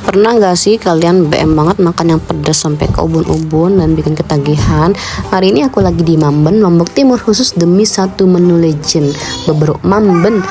Pernah gak sih kalian BM banget makan yang pedas sampai ke ubun-ubun dan bikin ketagihan? Hari ini aku lagi di Mamben, Lombok Timur, khusus demi satu menu legend, beberuk Mamben.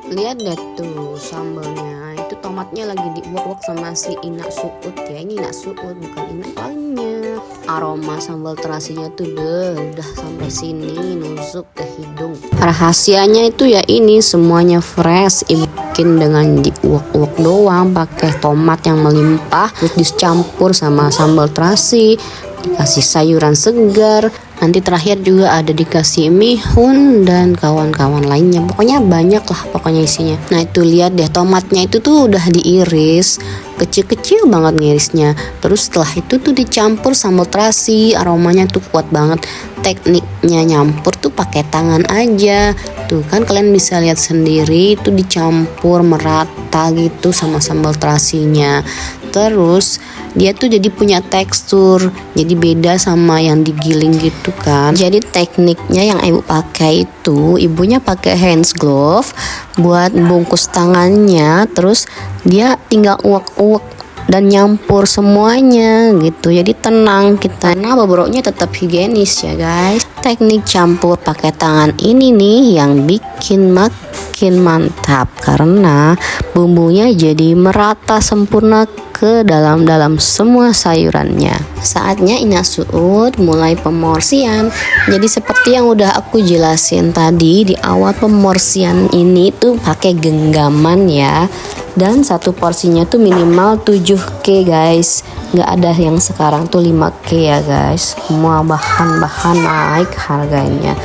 Lihat deh tuh sambalnya, itu tomatnya lagi diuak-uak sama si Inak Suut ya. Ini Inak Suut bukan Inak lainnya. Aroma sambal terasinya tuh udah sampai sini nusuk ke hidung. Rahasianya itu ya ini semuanya fresh, bikin dengan diuak-uak doang pakai tomat yang melimpah, terus dicampur sama sambal terasi, dikasih sayuran segar. Nanti terakhir juga ada dikasih mihun dan kawan-kawan lainnya. Pokoknya banyak lah pokoknya isinya. Nah itu lihat deh, tomatnya itu tuh udah diiris kecil-kecil banget ngirisnya. Terus setelah itu tuh dicampur sambal terasi, aromanya tuh kuat banget. Tekniknya nyampur tuh pakai tangan aja. Tuh kan kalian bisa lihat sendiri, itu dicampur merata gitu sama sambal terasinya. Terus dia tuh jadi punya tekstur, jadi beda sama yang digiling gitu kan. Jadi tekniknya yang ibu pakai itu, ibunya pakai hands glove buat bungkus tangannya, terus dia tinggal uak-uak dan nyampur semuanya gitu. Jadi tenang kita, nah beberoknya tetap higienis ya guys. Teknik campur pakai tangan ini nih yang bikin makin mantap karena bumbunya jadi merata sempurna ke dalam semua sayurannya. Saatnya Inak Suut mulai pemorsian. Jadi seperti yang udah aku jelasin tadi di awal, pemorsian ini tuh pakai genggaman ya. Dan satu porsinya tuh minimal 7K guys. Nggak ada yang sekarang tuh 5K ya guys. Semua bahan-bahan naik harganya.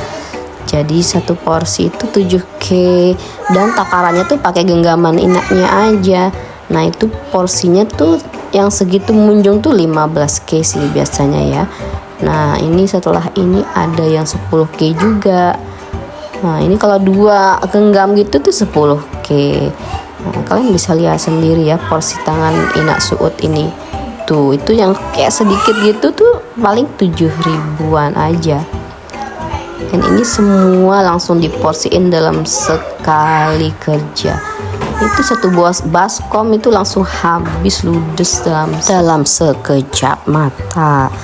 Jadi satu porsi itu 7K dan takarannya tuh pakai genggaman inaknya aja. Nah itu porsinya tuh yang segitu munjung tuh 15K sih biasanya ya. Nah ini setelah ini ada yang 10K juga. Nah ini kalau dua genggam gitu tuh 10K. Nah, kalian bisa lihat sendiri ya porsi tangan Inak Suut ini. Tuh itu yang kayak sedikit gitu tuh paling 7 ribuan aja. Dan ini semua langsung diporsiin dalam sekali kerja. Itu satu buah baskom itu langsung habis ludes dalam sekejap mata.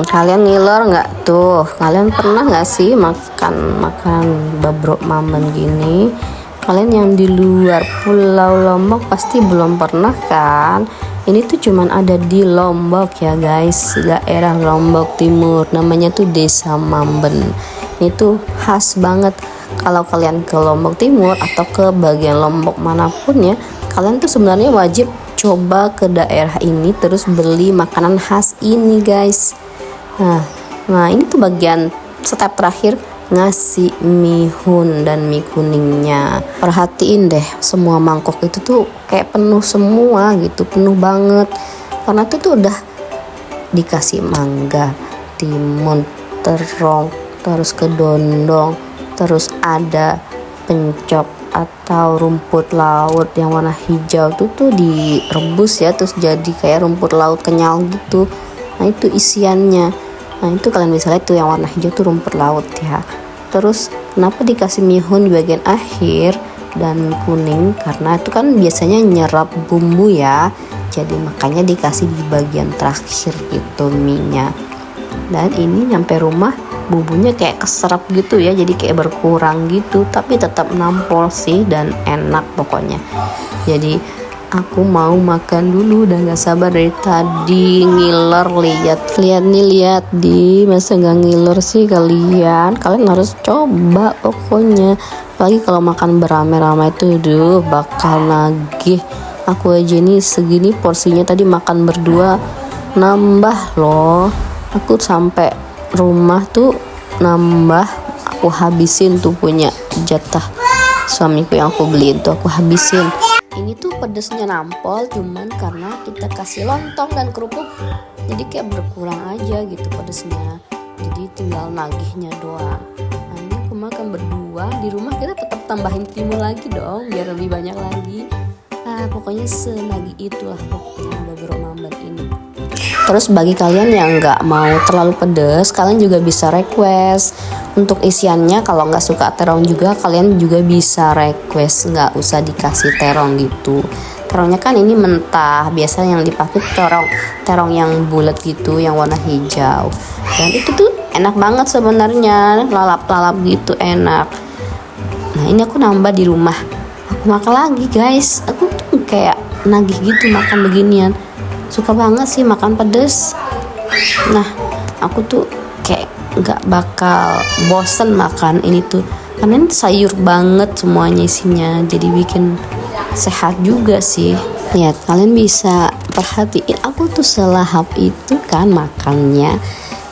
Kalian ngiler nggak tuh? Kalian pernah nggak sih makan bebrok Mamben gini? Kalian yang di luar Pulau Lombok pasti belum pernah kan? Ini tuh cuman ada di Lombok ya guys, daerah Lombok Timur. Namanya tuh Desa Mamben. Itu khas banget. Kalau kalian ke Lombok Timur atau ke bagian Lombok manapun ya, kalian tuh sebenarnya wajib coba ke daerah ini terus beli makanan khas ini guys. Nah ini tuh bagian step terakhir, ngasih mihun dan mie kuningnya. Perhatiin deh, semua mangkok itu tuh kayak penuh semua gitu, penuh banget. Karena itu tuh udah dikasih mangga, timun, terong, terus kedondong, terus ada pencok atau rumput laut yang warna hijau tuh direbus ya, terus jadi kayak rumput laut kenyal gitu. Nah itu isiannya. Nah itu kalian bisa lihat tuh yang warna hijau tuh rumput laut ya. Terus kenapa dikasih mihun di bagian akhir dan mie kuning? Karena itu kan biasanya nyerap bumbu ya, jadi makanya dikasih di bagian terakhir gitu mie-nya. Dan ini nyampe rumah bumbunya kayak keserap gitu ya, jadi kayak berkurang gitu, tapi tetap nampol sih dan enak pokoknya. Jadi aku mau makan dulu, udah gak sabar dari tadi ngiler. Lihat di masa gak ngiler sih kalian harus coba pokoknya. Apalagi kalau makan beramai-ramai itu bakal nagih. Aku aja nih segini porsinya tadi makan berdua nambah loh. Aku sampai rumah tuh nambah, aku habisin tuh punya jatah suamiku yang aku beliin tuh aku habisin. Ini tuh pedesnya nampol, cuman karena kita kasih lontong dan kerupuk jadi kayak berkurang aja gitu pedesnya, jadi tinggal nagihnya doang. Nah ini aku makan berdua, di rumah kita tetap tambahin timun lagi dong biar lebih banyak lagi. Pokoknya senagih itulah pokoknya beberok Mamben ini. Terus bagi kalian yang nggak mau terlalu pedas, kalian juga bisa request untuk isiannya. Kalau nggak suka terong juga, kalian juga bisa request nggak usah dikasih terong gitu. Terongnya kan ini mentah, biasa yang dipakai terong yang bulat gitu, yang warna hijau. Dan itu tuh enak banget sebenarnya, lalap-lalap gitu enak. Nah ini aku nambah di rumah, aku makan lagi guys. Aku tuh kayak nagih gitu makan beginian, suka banget sih makan pedes. Nah aku tuh kayak nggak bakal bosen makan ini tuh, karena ini sayur banget semuanya isinya, jadi bikin sehat juga sih. Lihat, kalian bisa perhatiin aku tuh selahap itu kan makannya.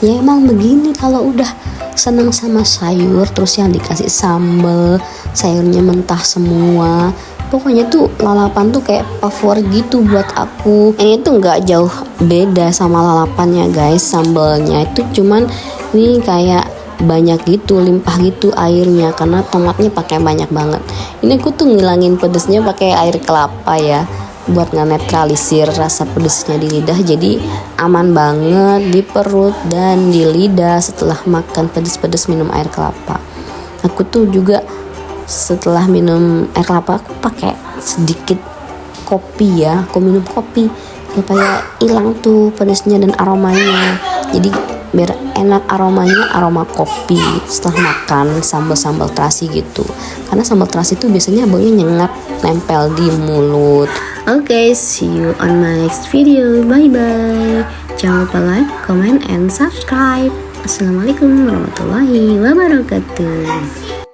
Ya emang begini kalau udah seneng sama sayur, terus yang dikasih sambal, sayurnya mentah semua. Pokoknya tuh lalapan tuh kayak favorit gitu buat aku. Ini tuh nggak jauh beda sama lalapannya guys, sambalnya itu cuman ini kayak banyak gitu, limpah gitu airnya karena tomatnya pakai banyak banget. Ini aku tuh ngilangin pedesnya pakai air kelapa ya, buat ngenetralisir rasa pedesnya di lidah, jadi aman banget di perut dan di lidah setelah makan pedes-pedes minum air kelapa. Aku tuh juga setelah minum air kelapa aku pakai sedikit kopi ya, aku minum kopi supaya hilang tuh pedesnya dan aromanya, jadi biar enak aromanya, aroma kopi setelah makan sambal terasi gitu, karena sambal terasi itu biasanya baunya nyengat nempel di mulut. Okay, see you on my next video. Bye bye. Jangan lupa like, comment, and subscribe. Assalamualaikum warahmatullahi wabarakatuh.